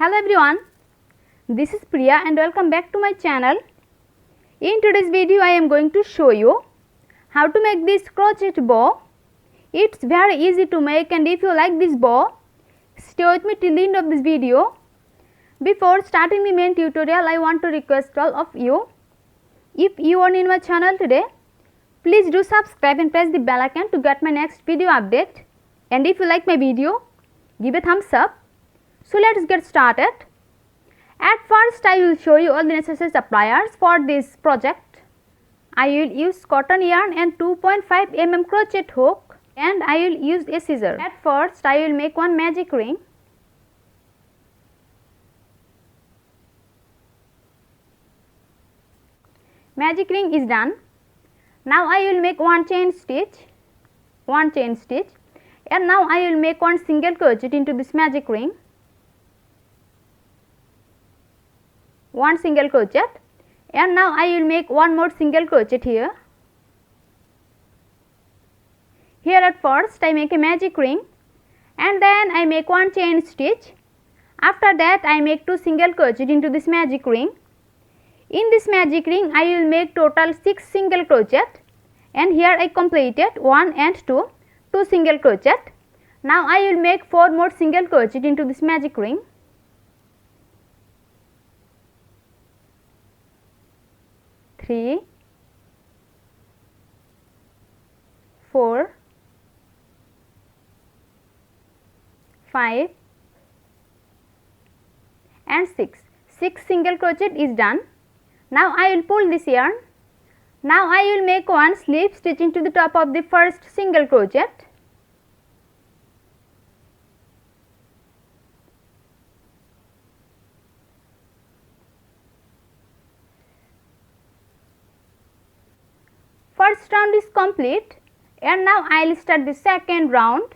Hello everyone, this is Priya and welcome back to my channel. In today's video I am going to show you how to make this crochet bow. It's very easy to make, and if you like this bow, stay with me till the end of this video. Before starting the main tutorial, I want to request all of you, if you are new in my channel today, please do subscribe and press the bell icon to get my next video update. And if you like my video, give a thumbs up. So let's get started. At first I will show you all the necessary supplies for this project. I will use cotton yarn and 2.5 mm crochet hook, and I will use a scissor. At first I will make one magic ring. Magic ring is done. Now I will make one chain stitch, and now I will make one single crochet into this magic ring. One single crochet, and now I will make one more single crochet here. Here at first I make a magic ring, and then I make one chain stitch. After that I make two single crochet into this magic ring. In this magic ring I will make total 6 single crochet, and here I completed 1 and 2 single crochet. Now I will make 4 more single crochet into this magic ring. 3, 4, 5 and 6. 6 single crochet is done. Now I will pull this yarn. Now I will make one slip stitch into the top of the first single crochet. First round is complete, and now I will start the second round.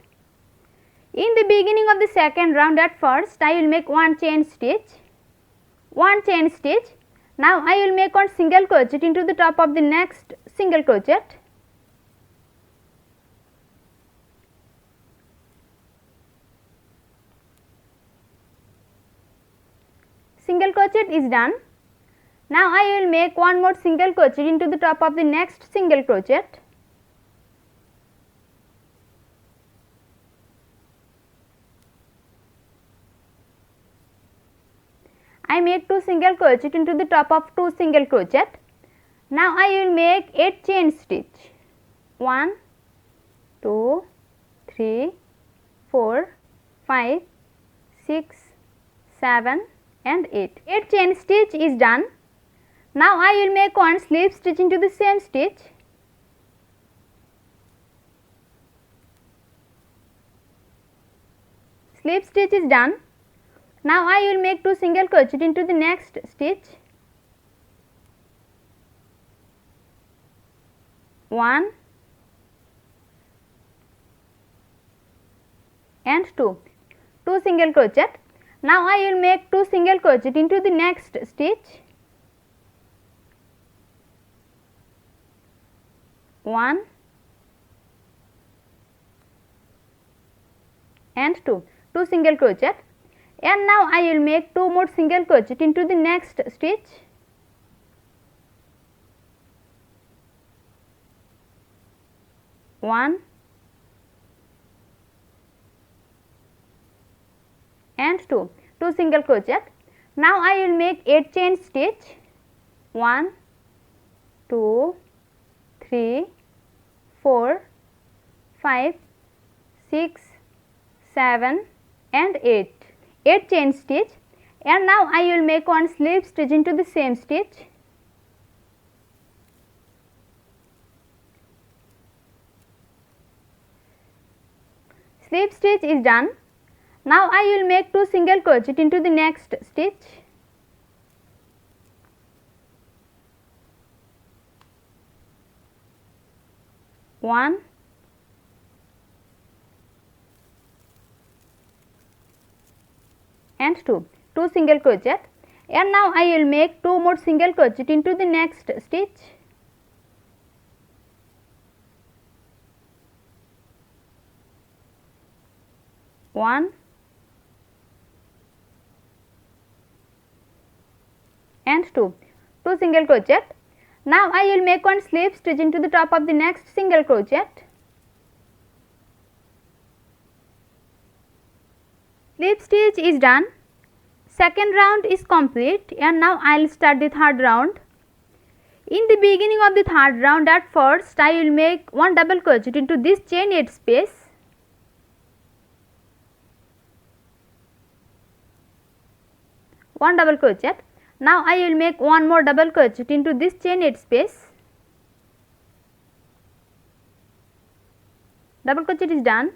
In the beginning of the second round, at first I will make one chain stitch. Now I will make one single crochet into the top of the next single crochet. Single crochet is done. Now I will make one more single crochet into the top of the next single crochet. I make 2 single crochet into the top of 2 single crochet. Now I will make 8 chain stitch. 1, 2, 3, 4, 5, 6, 7 and 8. 8 chain stitch is done. Now I will make one slip stitch into the same stitch. Slip stitch is done. Now I will make 2 single crochet into the next stitch. 1 and 2. 2 single crochet. Now I will make 2 single crochet into the next stitch. 1 and 2 single crochet, and now I will make 2 more single crochet into the next stitch. 1 and 2 single crochet. Now I will make 8 chain stitch. 1, 2, 3, 4, 5, 6, 7 and 8. 8 chain stitch, and now I will make one slip stitch into the same stitch. Slip stitch is done. Now I will make 2 single crochet into the next stitch. 1 and 2 single crochet, and now I will make 2 more single crochet into the next stitch. 1 2 single crochet. Now I will make one slip stitch into the top of the next single crochet. Slip stitch is done. Second round is complete, and now I will start the third round. In the beginning of the third round, at first I will make one double crochet into this chain 8 space. One double crochet. Now I will make one more double crochet into this chain 8 space. Double crochet is done.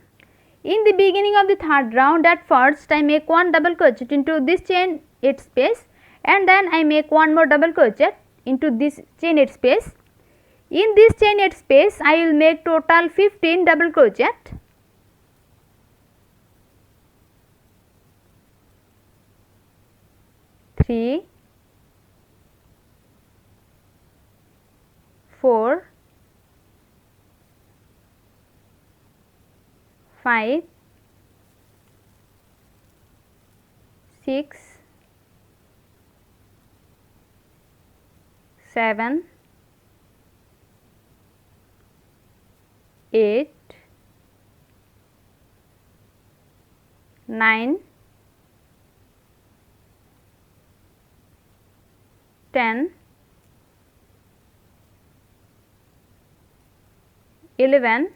In the beginning of the third round, at first I make one double crochet into this chain 8 space, and then I make one more double crochet into this chain 8 space. In this chain 8 space I will make total 15 double crochet. Three, 4, 5, 6, 7, 8, 9, 10, 11,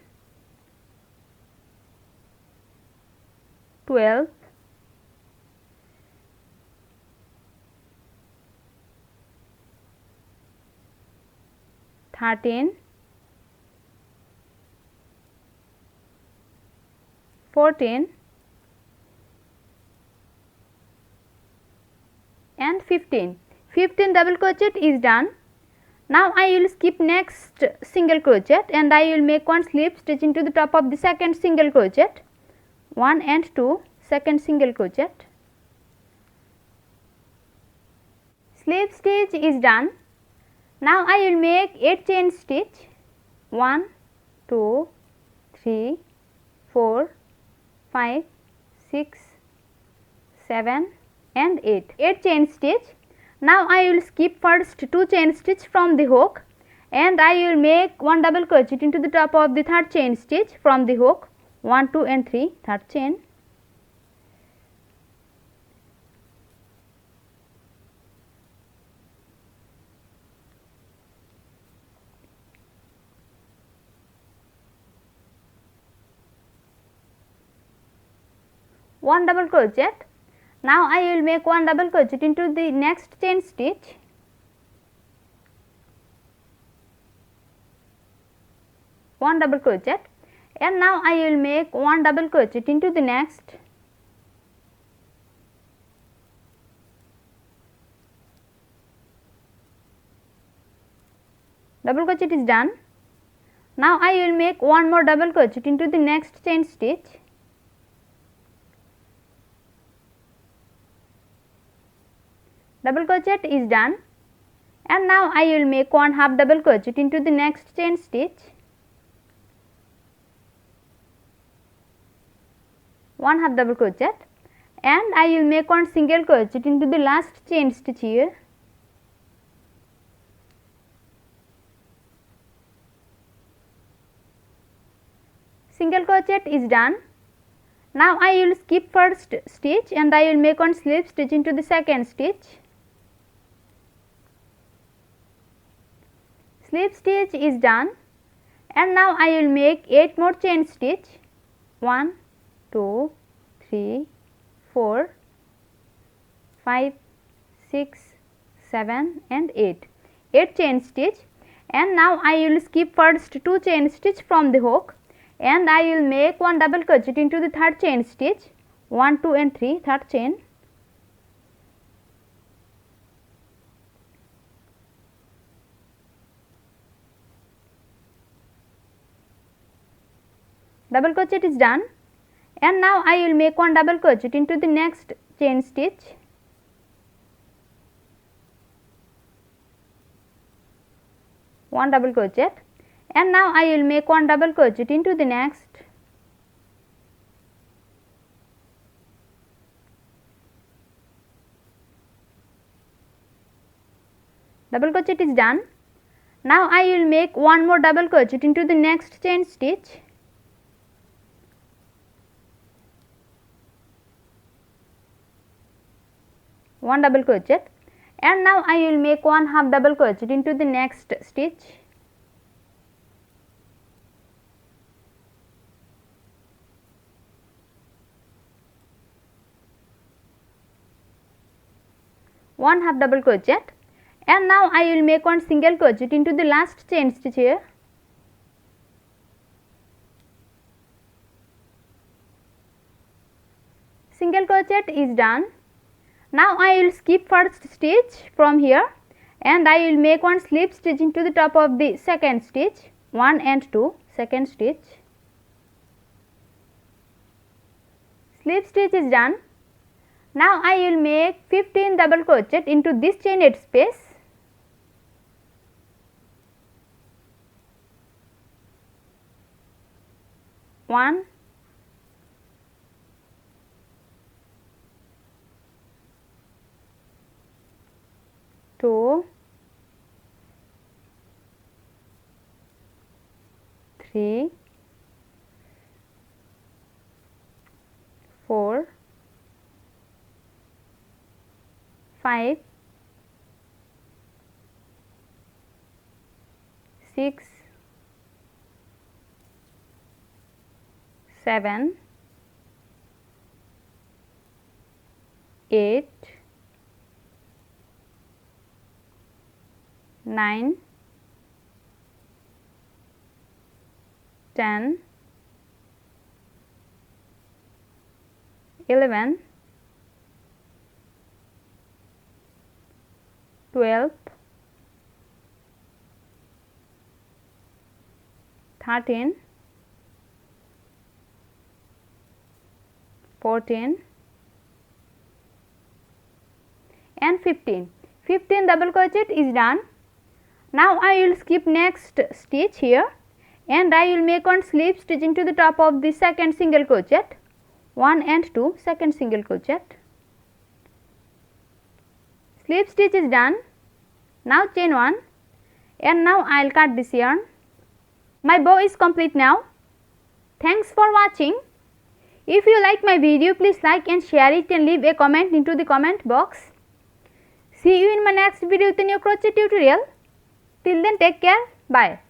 12, 13, 14 and 15. 15 double crochet is done. Now I will skip next single crochet and I will make one slip stitch into the top of the second single crochet. 1 and 2 second single crochet. Slip stitch is done. Now I will make 8 chain stitch. 1, 2, 3, 4, 5, 6, 7 and 8. 8 chain stitch. Now I will skip first 2 chain stitch from the hook and I will make one double crochet into the top of the third chain stitch from the hook. 1, 2 and 3, third chain. One double crochet. Now I will make one double crochet into the next chain stitch. One double crochet, and now I will make one double crochet into the next. Double crochet is done. Now I will make one more double crochet into the next chain stitch. Double crochet is done, and now I will make one half double crochet into the next chain stitch. One half double crochet, and I will make one single crochet into the last chain stitch here. Single crochet is done. Now I will skip first stitch and I will make one slip stitch into the second stitch. Slip stitch is done, and now I will make 8 more chain stitch. 1, 2, 3, 4, 5, 6, 7 and 8. 8 chain stitch, and now I will skip first 2 chain stitch from the hook and I will make one double crochet into the third chain stitch. 1, 2 and 3, third chain. Double crochet is done, and now I will make one double crochet into the next chain stitch. One double crochet, and now I will make one double crochet into the next. double crochet is done. Now I will make one more double crochet into the next chain stitch. One double crochet, and now I will make one half double crochet into the next stitch. One half double crochet, and now I will make one single crochet into the last chain stitch here. Single crochet is done. Now I will skip first stitch from here, and I will make one slip stitch into the top of the second stitch, 1 and 2, second stitch. Slip stitch is done. Now I will make 15 double crochet into this chained space. One, two, three, 4, 5, 6, 7, 8, 9, 10, 11, 12, 13, 14 and 15. 15 double crochet is done. Now I will skip next stitch here, and I will make one slip stitch into the top of the second single crochet, 1 and 2, second single crochet. Slip stitch is done. Now chain 1, and now I will cut this yarn. My bow is complete now. Thanks for watching. If you like my video, please like and share it and leave a comment into the comment box. See you in my next video with a new crochet tutorial. Till then, take care. Bye.